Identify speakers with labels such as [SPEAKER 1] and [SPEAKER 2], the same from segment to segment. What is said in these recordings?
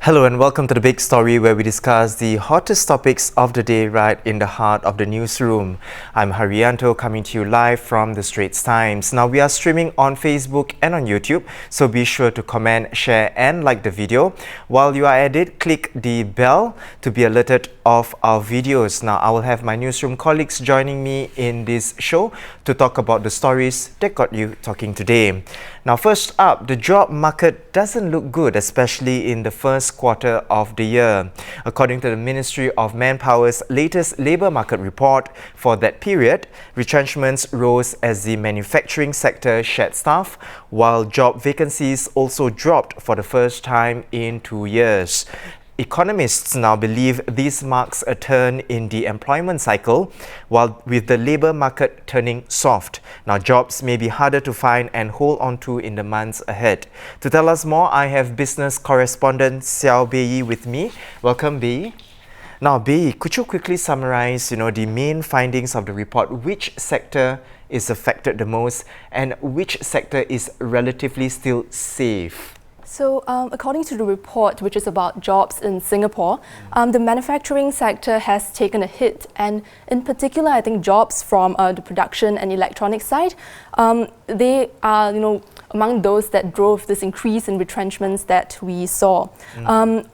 [SPEAKER 1] Hello and welcome to The Big Story, where we discuss the hottest topics of the day right in the heart of the newsroom. I'm Haryanto, coming to you live from the Straits Times. Now, we are streaming on Facebook and on YouTube, so be sure to comment, share and like the video. While you are at it, click the bell to be alerted of our videos. Now, I will have my newsroom colleagues joining me in this show to talk about the stories that got you talking today. Now, first up, the job market doesn't look good, especially in the first quarter of the year. According to the Ministry of Manpower's latest labour market report for that period, retrenchments rose as the manufacturing sector shed staff, while job vacancies also dropped for the first time in 2 years. Economists now believe this marks a turn in the employment cycle, while with the labour market turning soft. Now, jobs may be harder to find and hold on to in the months ahead. To tell us more, I have business correspondent Seow Bei Yi with me. Welcome, Bei Yi. Now, Bei Yi, could you quickly summarize, the main findings of the report? Which sector is affected the most, and which sector is relatively still safe?
[SPEAKER 2] So, according to the report, which is about jobs in Singapore, the manufacturing sector has taken a hit, and in particular, I think jobs from the production and electronics side, they are, among those that drove this increase in retrenchments that we saw.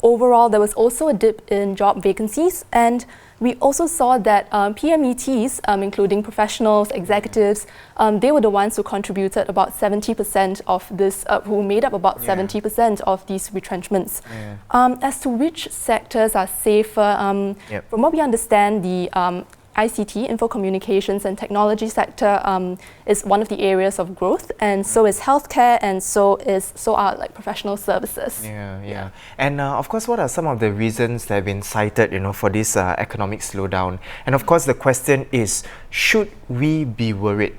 [SPEAKER 2] Overall, there was also a dip in job vacancies, and we also saw that PMETs, including professionals, executives, they were the ones who contributed about 70% of this, who made up about 70% of these retrenchments. As to which sectors are safer, from what we understand, the ICT, Info Communications and Technology sector is one of the areas of growth, and so is healthcare, and so are like professional services.
[SPEAKER 1] And of course, what are some of the reasons that have been cited, for this economic slowdown? And of course, the question is, should we be worried?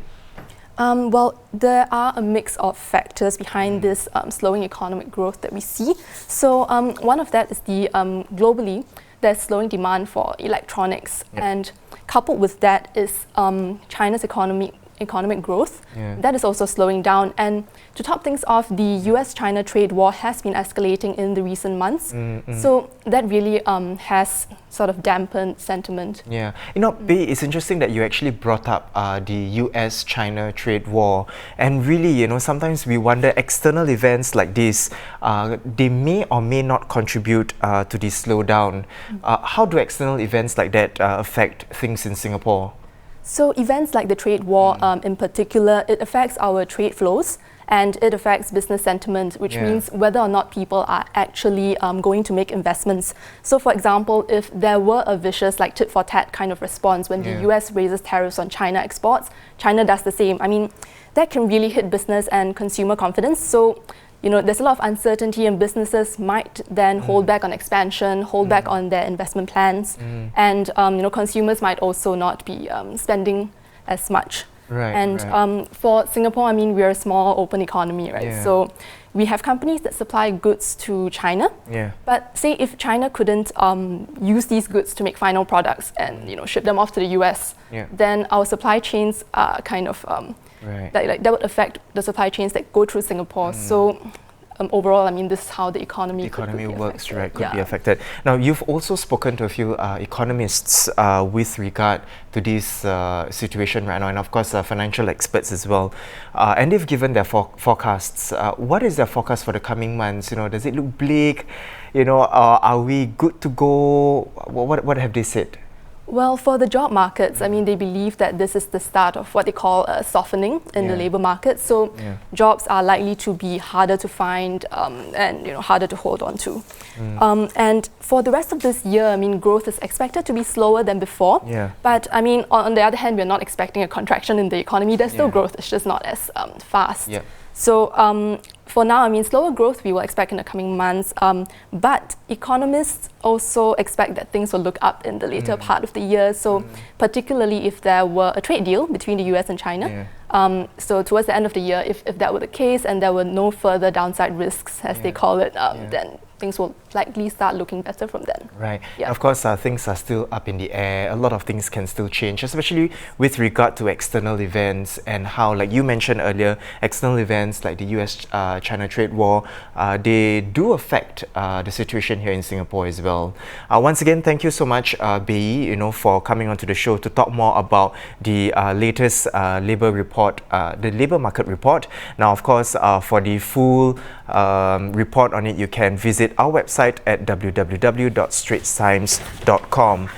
[SPEAKER 2] Well, there are a mix of factors behind this slowing economic growth that we see. So one of that is the globally, there's slowing demand for electronics, and coupled with that is China's economic growth. That is also slowing down. And to top things off, the US-China trade war has been escalating in the recent months. So that really has sort of dampened sentiment.
[SPEAKER 1] Bei, it's interesting that you actually brought up the US-China trade war. And really, sometimes we wonder, external events like this, they may or may not contribute to the slowdown. How do external events like that affect things in Singapore?
[SPEAKER 2] So events like the trade war in particular, it affects our trade flows and it affects business sentiment, which means whether or not people are actually going to make investments. So for example, if there were a vicious like tit for tat kind of response when the US raises tariffs on China exports, China does the same. I mean, that can really hit business and consumer confidence. So there's a lot of uncertainty, and businesses might then hold back on expansion, hold back on their investment plans, and consumers might also not be spending as much. For Singapore, I mean, we're a small open economy, right? So we have companies that supply goods to China, but say if China couldn't use these goods to make final products and ship them off to the US, then our supply chains are kind of that would affect the supply chains that go through Singapore. So overall, I mean, this is how the economy could be
[SPEAKER 1] works,
[SPEAKER 2] affected.
[SPEAKER 1] could be affected. Now, you've also spoken to a few economists with regard to this situation right now, and of course, financial experts as well. And they've given their forecasts. What is their forecast for the coming months? Does it look bleak? Are we good to go? What have they said?
[SPEAKER 2] Well, for the job markets, I mean, they believe that this is the start of what they call a softening in the labour market. So jobs are likely to be harder to find and harder to hold on to. And for the rest of this year, I mean, growth is expected to be slower than before. But I mean, on the other hand, we're not expecting a contraction in the economy. There's still growth, it's just not as fast. So for now, I mean, slower growth we will expect in the coming months, but economists also expect that things will look up in the later part of the year. So particularly if there were a trade deal between the US and China. So towards the end of the year, if that were the case and there were no further downside risks, as they call it, then things will likely start looking better from then.
[SPEAKER 1] Right.
[SPEAKER 2] Yeah.
[SPEAKER 1] Of course, things are still up in the air. A lot of things can still change, especially with regard to external events and how, like you mentioned earlier, external events like the US-China trade war, they do affect the situation here in Singapore as well. Once again, thank you so much, Bei Yi, for coming onto the show to talk more about the latest labour report, the labour market report. Now, of course, for the full report on it, you can visit our website at www.straitstimes.com.